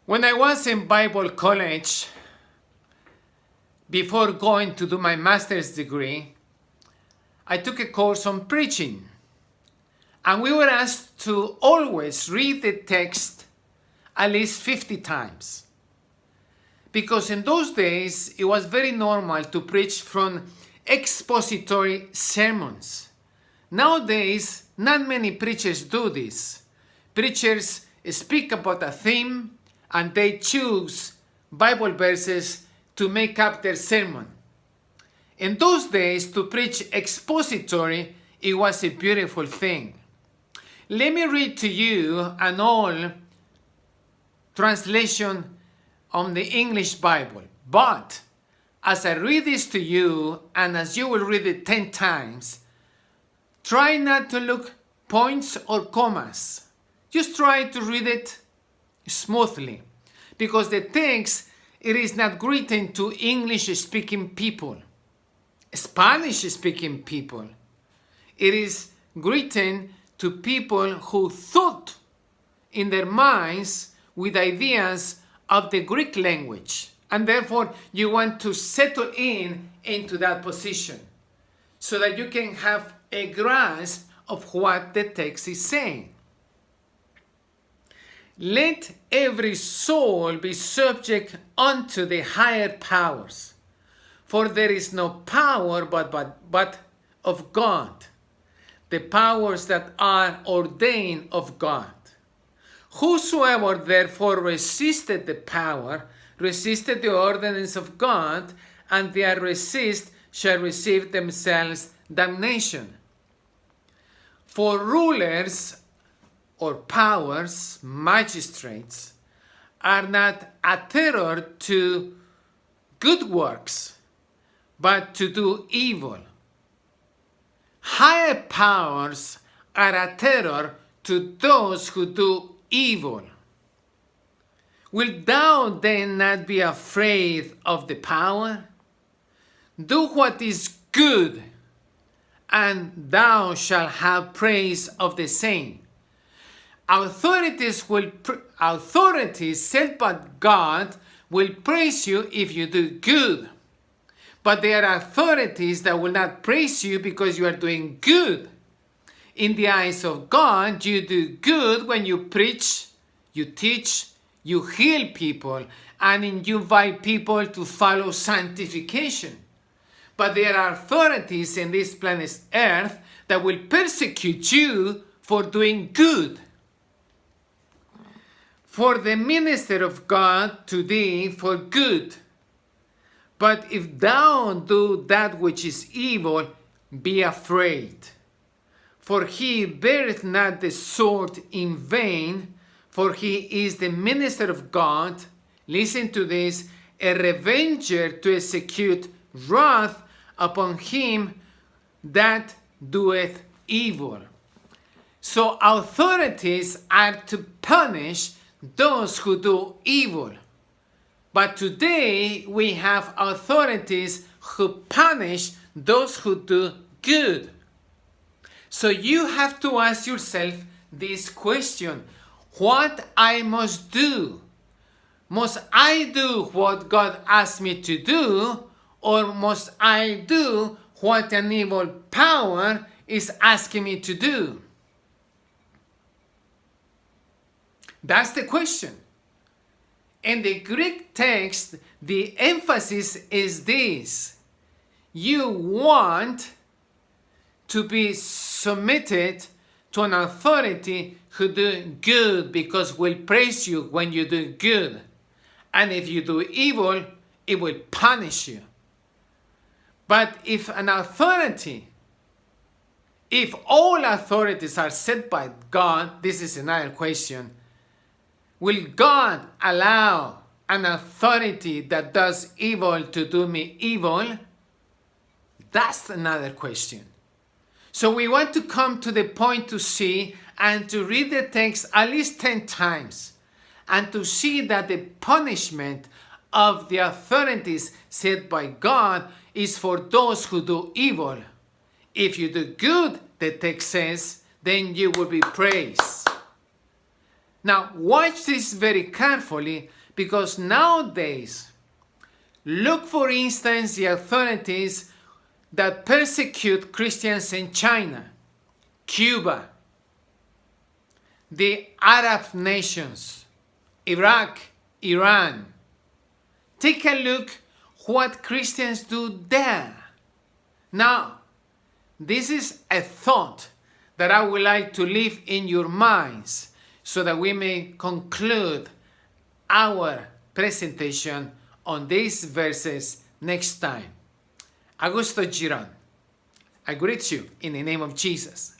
When I was in Bible college, before going to do my master's degree, I took a course on preaching. And we were asked to always read the text at least 50 times. Because in those days, it was very normal to preach from expository sermons. Nowadays, not many preachers do this. Preachers speak about a theme and they choose Bible verses to make up their sermon. In those days, to preach expository, it was a beautiful thing. Let me read to you an old translation on the English Bible. But as I read this to you, and as you will read it 10 times, try not to look points or commas. Just try to read it smoothly, because the text, it is not written to English-speaking people, Spanish-speaking people. It is written to people who thought in their minds with ideas of the Greek language, and therefore you want to settle into that position so that you can have a grasp of what the text is saying. Let every soul be subject unto the higher powers, for there is no power but of God, the powers that are ordained of God. Whosoever therefore resisted the power, resisted the ordinance of God, and they are resist shall receive themselves damnation. For rulers or powers, magistrates, are not a terror to good works, but to do evil. Higher powers are a terror to those who do evil. Wilt thou then not be afraid of the power? Do what is good, and thou shalt have praise of the same. Authorities set by God will praise you if you do good. But there are authorities that will not praise you because you are doing good. In the eyes of God, you do good when you preach, you teach, you heal people, and you invite people to follow sanctification. But there are authorities in this planet Earth that will persecute you for doing good. For the minister of God to thee for good. But if thou do that which is evil, be afraid. For he beareth not the sword in vain, for he is the minister of God. Listen to this, a revenger to execute wrath upon him that doeth evil. So authorities are to punish those who do evil. But today we have authorities who punish those who do good. So you have to ask yourself this question: what I must do? Must I do what God asked me to do, or must I do what an evil power is asking me to do? That's the question. In the Greek text, the emphasis is this: you want to be submitted to an authority who do good because will praise you when you do good. And if you do evil, it will punish you. But if all authorities are set by God, this is another question. Will God allow an authority that does evil to do me evil? That's another question. So we want to come to the point to see and to read the text at least 10 times and to see that the punishment of the authorities set by God is for those who do evil. If you do good, the text says, then you will be praised. Now, watch this very carefully, because nowadays, look for instance the authorities that persecute Christians in China, Cuba, the Arab nations, Iraq, Iran. Take a look what Christians do there. Now, this is a thought that I would like to leave in your minds so that we may conclude our presentation on these verses next time. Augusto Giron, I greet you in the name of Jesus.